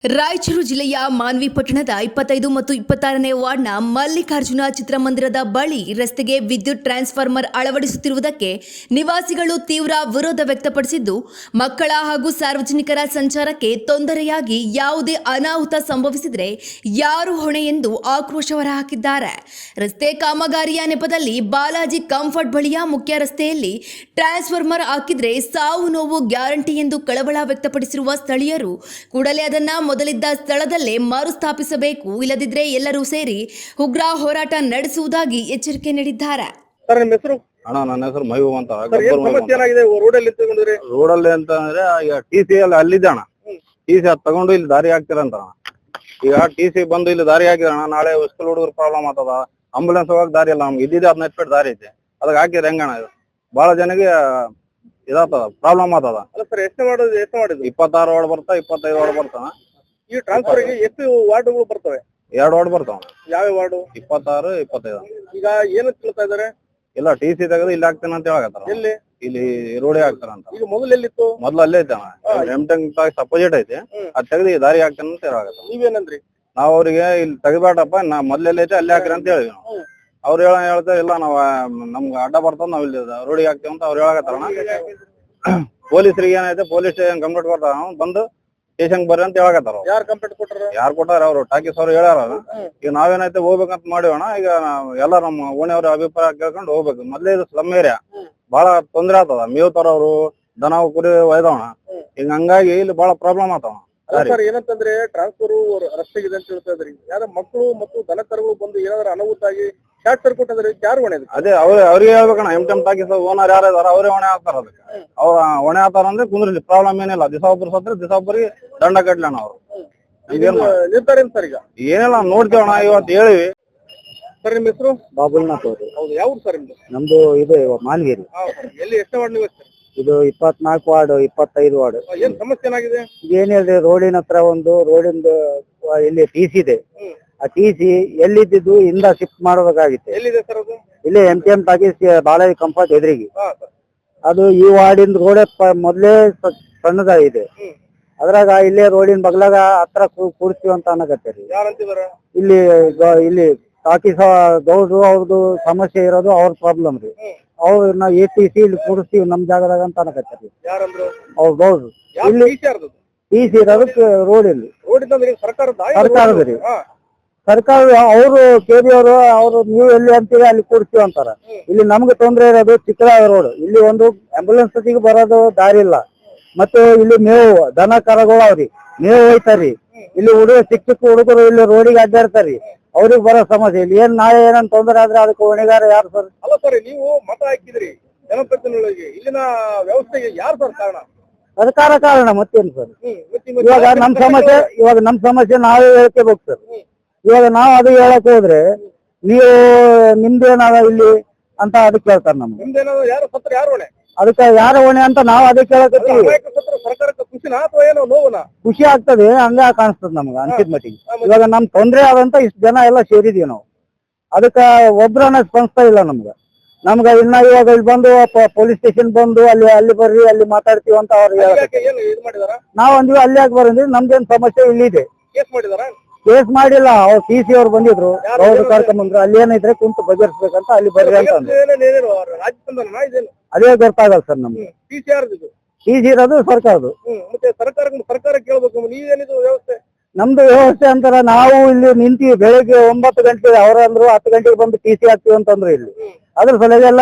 ರಾಯಚೂರು ಜಿಲ್ಲೆಯ ಮಾನ್ವಿ ಪಟ್ಟಣದ 25 ಮತ್ತು 26ನೇ ವಾರ್ಡ್ನ ಮಲ್ಲಿಕಾರ್ಜುನ ಚಿತ್ರಮಂದಿರದ ಬಳಿ ರಸ್ತೆಗೆ ವಿದ್ಯುತ್ ಟ್ರಾನ್ಸ್ಫಾರ್ಮರ್ ಅಳವಡಿಸುತ್ತಿರುವುದಕ್ಕೆ ನಿವಾಸಿಗಳು ತೀವ್ರ ವಿರೋಧ ವ್ಯಕ್ತಪಡಿಸಿದ್ದು, ಮಕ್ಕಳ ಹಾಗೂ ಸಾರ್ವಜನಿಕರ ಸಂಚಾರಕ್ಕೆ ತೊಂದರೆಯಾಗಿ ಯಾವುದೇ ಅನಾಹುತ ಸಂಭವಿಸಿದರೆ ಯಾರು ಹೊಣೆ ಎಂದು ಆಕ್ರೋಶ ಹೊರಹಾಕಿದ್ದಾರೆ. ರಸ್ತೆ ಕಾಮಗಾರಿಯ ನೆಪದಲ್ಲಿ ಬಾಲಾಜಿ ಕಂಫರ್ಟ್ ಬಳಿಯ ಮುಖ್ಯ ರಸ್ತೆಯಲ್ಲಿ ಟ್ರಾನ್ಸ್ಫಾರ್ಮರ್ ಹಾಕಿದ್ರೆ ಸಾವು ನೋವು ಗ್ಯಾರಂಟಿ ಎಂದು ಕಳವಳ ವ್ಯಕ್ತಪಡಿಸಿರುವ ಸ್ಥಳೀಯರು ಕೂಡಲೇ ಅದನ್ನ ಮೊದಲಿದ್ದ ಸ್ಥಳದಲ್ಲೇ ಮರುಸ್ಥಾಪಿಸಬೇಕು, ಇಲ್ಲದಿದ್ದರೆ ಎಲ್ಲರೂ ಸೇರಿ ಉಗ್ರ ಹೋರಾಟ ನಡೆಸುವುದಾಗಿ ಎಚ್ಚರಿಕೆ ನೀಡಿದ್ದಾರೆ. ಸರ್, ನಿಮ್ಮ ಹೆಸರು? ಅಣ್ಣ, ನನ್ನ ಹೆಸರು ಮೈಬೂಬ್ ಅಂತ. ಸಮಸ್ಯೆ ಏನಾಗಿದೆ ರೋಡಲ್ಲಿ ತಗೊಂಡ್ರೆ? ರೋಡಲ್ಲಿ ಅಂತ ಅಂದ್ರೆ ಈಗ ಟಿ.ಸಿ ಅಲ್ಲಿ ಅಲ್ಲಿದ್ದ ಅಣ್ಣ. ಟಿ.ಸಿ ಅದು ತಗೊಂಡು ಇಲ್ಲಿ ದಾರಿ ಹಾಕ್ತಿರಂತ. ಈಗ ಟಿ.ಸಿ ಬಂದು ಇಲ್ಲಿ ದಾರಿ ಹಾಕಿದಣ್ಣ, ನಾಳೆ ಸ್ಕೂಲ್ ಹುಡುಗರು ಪ್ರಾಬ್ಲಮ್ ಆಗ್ತದ, ಆಂಬುಲೆನ್ಸ್ ಹೋಗಕ್ ದಾರಿ ಇಲ್ಲ, ನಮ್ಗೆ ಇದ್ದಿದ್ದೆ 15 ಫೀಟ್ ದಾರಿ ಐತೆ, ಅದಕ್ಕೆ ಹಾಕಿದ್ರೆ ಹೆಂಗಣ್ಣ? ಇದು ಬಹಳ ಜನಗೆ ಇದಾಗ್ತದ, ಪ್ರಾಬ್ಲಮ್ ಆಗ್ತದ. ಅಲ್ಲ ಸರ್, ಎಷ್ಟು ಮಾಡಿದ್ರು? 26 ವಾರ್ಡ್ ಬರ್ತಾ, 25 ವಾರ್ಡ್ ಬರ್ತಾನ. ಈ ಟ್ರಾನ್ಸ್ಫರ್ ಗೆ ಎಷ್ಟು ವಾರ್ಡ್ಗಳು ಬರ್ತವೆ? 2 ವಾರ್ಡ್ ಬರ್ತಾವ. ಯಾವ ವಾರ್ಡ್? 26, 25. ಈಗ ಏನು ತಿಳ್ತಾ ಇದಾರೆ? ಇಲ್ಲ, ಟಿ.ಸಿ ತೆಗೆದು ಇಲ್ಲಿ ಹಾಕ್ತೇನೆ ಅಂತ ಹೇಳಕತ್ತಾರ. ಎಲ್ಲಿ? ಇಲ್ಲಿ ರೋಡೇ ಹಾಕ್ತಾರಂತ. ಈಗ ಮೊದಲು ಎಲ್ಲಿತ್ತು? ಮೊದ್ಲು ಅಲ್ಲೇ ಐತೆ ಅಪೋಸಿಟ್ ಐತೆ, ಅದ್ ತೆಗೆದು ದಾರಿ ಹಾಕ್ತೇನೆ ಅಂತ ಹೇಳಕತ್ತಾರ. ನೀವೇನಂದ್ರಿ? ನಾವ್ ಅವ್ರಿಗೆ ಇಲ್ಲಿ ತೆಗಿಬೇಡಪ್ಪ, ನಾ ಮೊದ್ಲೆಲ್ಲ ಐತೆ ಅಲ್ಲೇ ಹಾಕ್ರಿ ಅಂತ ಹೇಳಿವಿ ನಾವು. ಅವ್ರು ಹೇಳ್ತಾರೆ ಇಲ್ಲ, ನಾವ್ ನಮ್ಗೆ ಅಡ್ಡ ಬರ್ತದ, ನಾವ್ ಇಲ್ಲಿ ರೋಡಿಗೆ ಹಾಕ್ತೇವೆ ಅಂತ ಅವ್ರು ಹೇಳಕತ್ತಾರಣ. ಪೊಲೀಸರಿಗೆ ಏನೈತೆ, ಪೊಲೀಸ್ ಸ್ಟೇಷನ್ ಕಂಪ್ಲೇಂಟ್ ಕೊಡ್ತಾರ, ಬಂದು ಸ್ಟೇಷನ್ ಬರ್ರಿ ಅಂತ ಹೇಳಕತ್ತಾರ. ಯಾರು ಕಂಪ್ಲೇಂಟ್ ಕೊಟ್ಟಾರ? ಯಾರು ಕೊಟ್ಟಾರ? ಅವ್ರು ಟಾಕೀಸ್ ಅವ್ರು ಹೇಳ್ಯಾರ. ಈಗ ನಾವೇನೈತೆ ಹೋಗ್ಬೇಕಂತ ಮಾಡಿವಣ. ಈಗ ಎಲ್ಲ ನಮ್ಮ ಓಣಿಯವ್ರ ಅಭಿಪ್ರಾಯ ಕೇಳ್ಕೊಂಡು ಹೋಗ್ಬೇಕು. ಮೊದ್ಲೇ ಇದು ಸ್ಲಮ್ ಏರಿಯಾ, ಬಹಳ ತೊಂದ್ರೆ ಆಗ್ತದ. ಮೇವ್ ತರೋರು, ದನ ಕುರಿ ಒಯ್ದವಣ. ಈಗ ಹಂಗಾಗಿ ಇಲ್ಲಿ ಬಹಳ ಪ್ರಾಬ್ಲಮ್ ಆಗ್ತಾವ. ಸರ್, ಏನಂತಂದ್ರೆ ಟ್ರಾನ್ಸ್ಫರ್ ರಸ್ತೆಗಿದೆ ಅಂತ ಹೇಳ್ತಾ ಇದ್ರಿ. ಯಾರ ಮಕ್ಕಳು ಮತ್ತು ದನ ಕರುಗಳು ಬಂದು ಏನಾದ್ರು ಅನಾಹುತ ಆಗಿ ಶಾರ್ಟ್ ಸರ್ಕ್ಯೂಟ್ ಆದ್ರೆ ಯಾರು ಹೊಣೆ? ಅದೇ ಅವ್ರಿಗೆ ಹೇಳ್ಬೇಕಣ್ಣ. ಎಂ ಟಾಕೀಸ್ ಓನರ್ ಯಾರು ಇದಾರ ಅವರೇ ಹೊಣೆ ಆಗ್ತಾರ. ಅದಕ್ಕೆ ಅವ್ರ ಹೊಣೆ ಆಗ್ತಾರ ಅಂದ್ರೆ ಕುಂದ್ರಲ್ಲಿ ಪ್ರಾಬ್ಲಮ್ ಏನಿಲ್ಲ. ದಿವಸ ಒಬ್ರು ಸತ್ರ ದಿವಸ ಒಬ್ಬರಿಗೆ ದಂಡ ಕಟ್ಲಣ್ಣ ಅವ್ರು. ನಿರ್ಧಾರ ಏನ್ ಸರ್? ಈಗ ಏನಿಲ್ಲ, ನೋಡ್ತೇವಣ್ಣ, ಇವತ್ತು ಹೇಳಿವಿ. ಸರ್, ನಿಮ್ಮ ಹೆಸರು? ಬಾಬುಲ್ನಾಥ್ ಅವರು. ಹೌದು, ಯಾವ ಸರ್ ನಿಮ್ದು? ನಮ್ದು ಇದು ಮಾನ್ಗೇರಿ. ಎಲ್ಲಿ ಎಷ್ಟು ವಾರ್ಡ್ ನೀವು? ಇದು 24 ವಾರ್ಡ್, 25 ವಾರ್ಡ್. ಏನ್ ಸಮಸ್ಯೆ ಏನಾಗಿದೆ? ಏನಿದೆ, ರೋಡಿನ ಹತ್ರ ಒಂದು ರೋಡಿಂದ ಇಲ್ಲಿ ಟಿ.ಸಿ ಇದೆ. ಆ ಟಿ.ಸಿ ಎಲ್ಲಿದ್ದು ಇಂದ ಶಿಫ್ಟ್ ಮಾಡಬೇಕಾಗಿತ್ತು. ಎಲ್ಲಿದೆ ಸರ್ ಅದು? ಇಲ್ಲಿ ಎಂ ಟಾಕೀಸ್ ಬಾಲಾಜಿ ಕಂಫರ್ಟ್ ಎದುರಿಗೆ. ಹಾ ಸರ್. ಅದು ಈ ವಾರ್ಡಿಂದ ರೋಡ್ ಮೊದ್ಲೇ ಸಣ್ಣದಾಗಿದೆ. ಅದ್ರಾಗ ಇಲ್ಲೇ ರೋಡಿನ ಬಗ್ಲಾಗ ಹತ್ರ ಕೂಡ್ತೀವಿ ಅಂತ ಅನ್ನಕತ್ತೀರಿ. ಯಾರಂತಿದಾರ? ಇಲ್ಲಿ ಟಾಕೀಸ್ ಗೌಡ್ರು ಅವ್ರದ್ದು ಸಮಸ್ಯೆ ಇರೋದು, ಅವ್ರ ಪ್ರಾಬ್ಲಮ್ ರೀ. ಅವ್ರನ್ನ ಟಿ.ಸಿ ಇಲ್ಲಿ ಕೂಡಿಸ್ತೀವಿ ನಮ್ ಜಾಗದಾಗ ಅಂತ ಅನ್ನಕತ್ತೀರಿ. ಯಾರಂದ್ರು? ಅವ್ರ ಗೌಡ್ರು. ಇಲ್ಲಿ ಟಿ.ಸಿ ಇರೋದಕ್ಕೆ ರೋಡಿಲ್ಲಿ ಸರ್ಕಾರದ ರೀ. ಸರ್ಕಾರ ಅವರು ಕೆಬಿ ಅವರು ನೀವು ಎಲ್ಲಿ ಅಂತೀವಿ ಅಲ್ಲಿ ಕೂಡಿಸ್ತೀವಿ ಅಂತಾರ. ಇಲ್ಲಿ ನಮ್ಗೆ ತೊಂದ್ರೆ ಇರೋದು ಚಿಕ್ಕದಾದ ರೋಡ್. ಇಲ್ಲಿ ಒಂದು ಆಂಬುಲೆನ್ಸ್ ಬರೋದು ದಾರಿ ಇಲ್ಲ. ಮತ್ತೆ ಇಲ್ಲಿ ಮೇವು ದನ ಕರಗಳು ಅವ್ರಿ ಮೇವು ಹೋಯ್ತಾರಿ. ಇಲ್ಲಿ ಚಿಕ್ಕ ಚಿಕ್ಕ ಹುಡುಗರು ಇಲ್ಲಿ ರೋಡಿಗೆ ಅಡ್ಡಾಡ್ತಾರಿ. ಅವ್ರಿಗೆ ಬರೋ ಸಮಸ್ಯೆ. ಇಲ್ಲಿ ಏನ್ ನಾಳೆ ಏನನ್ ತೊಂದರೆ ಆದ್ರೆ ಅದಕ್ಕೆ ಹೊಣೆಗಾರ ಯಾರು ಸರ್? ಅಲ್ಲ ಸರ್, ನೀವು ಮತ ಹಾಕಿದ್ರಿ ಜನಪ್ರತಿನಿಧಿಗಳಿಗೆ, ಇಲ್ಲಿನ ವ್ಯವಸ್ಥೆಗೆ ಯಾರು ಸರ್ ಕಾರಣ? ಸರ್ಕಾರ ಕಾರಣ, ಮತ್ತೇನು ಸರ್? ಇವಾಗ ನಮ್ ಸಮಸ್ಯೆ ನಾವೇ ಹೇಳ್ಕೋಬೇಕು ಸರ್. ಇವಾಗ ನಾವು ಅದು ಹೇಳಕ್ ಹೋದ್ರೆ ನೀವು ನಿಮ್ದೇನಾದ ಇಲ್ಲಿ ಅಂತ ಅದಕ್ಕೆ ಹೇಳ್ತಾರೆ ನಮ್ಗೆ. ನಿಮ್ದೇನಾದ್ರು ಯಾರು ಸತ್ರ ಯಾರು ಹೊಣೆ? ಅದಕ್ಕೆ ಯಾರ ಹೊಣೆ ಅಂತ ನಾವು ಅದಕ್ಕೆ ಹೇಳಕತ್ತೀವಿ. ಸರ್ಕಾರಕ್ಕೆ ಖುಷಿನಾ ಅಥವಾ ಏನೋ ನೋವುನಾ? ಖುಷಿ ಆಗ್ತದೆ, ಹಂಗ ಕಾಣಿಸ್ತದ ನಮ್ಗ ಅನ್ಸಿದ ಮಟ್ಟಿಗೆ. ಇವಾಗ ನಮ್ ತೊಂದ್ರೆ ಆದಂತ ಇಷ್ಟು ಜನ ಎಲ್ಲ ಸೇರಿದೀವಿ ನಾವು. ಅದಕ್ಕ ಒಬ್ರನ್ನ ಸ್ಪಂದಿಸ್ತಾ ಇಲ್ಲ ನಮ್ಗ. ಇನ್ನ ಇವಾಗ ಇಲ್ಲಿ ಬಂದು ಪೊಲೀಸ್ ಸ್ಟೇಷನ್ ಬಂದು ಅಲ್ಲಿ ಬರ್ರಿ, ಅಲ್ಲಿ ಮಾತಾಡ್ತೀವಿ ಅಂತ ಅವ್ರಿಗೆ ನಾವ್ ಅಂದ್ವಿ. ಅಲ್ಲಿ ಯಾಕೆ ಬರಂದ್ರಿ? ನಮ್ದೇನ್ ಸಮಸ್ಯೆ ಇಲ್ಲಿದೆ. ಕೇಸ್ ಮಾಡಿಲ್ಲ. ಅವ್ರು ಟಿ.ಸಿ ಅವ್ರು ಬಂದಿದ್ರು, ಅವ್ರು ಕರ್ಕೊಂಡ್ಬಂದ್ರು. ಅಲ್ಲಿ ಏನೈತ್ರೆ ಕುಂತು ಬಗೆಹರಿಸ್ಬೇಕಂತ ಅಲ್ಲಿ ಬರ್ರಿ ಅಂತ ಅದೇ ಗೊತ್ತಾಗಲ್ಲ ಸರ್ ನಮ್ಗೆ. ಟಿ.ಸಿ ಇರೋದು ಸರ್ಕಾರದ್ದು. ಸರ್ಕಾರ ಕೇಳ್ಬೇಕು, ನೀವೇನಿದು ವ್ಯವಸ್ಥೆ? ನಮ್ದು ವ್ಯವಸ್ಥೆ ಅಂತಾರ. ನಾವು ಇಲ್ಲಿ ನಿಂತೀವಿ ಬೆಳಿಗ್ಗೆ 9 ಗಂಟೆಗೆ. ಅವ್ರಂದ್ರು 10 ಗಂಟೆಗೆ ಬಂದು ಟಿ.ಸಿ ಹಾಕ್ತಿವಿ ಅಂತಂದ್ರು. ಇಲ್ಲಿ ಅದ್ರ ಸಲಹೆ ಎಲ್ಲ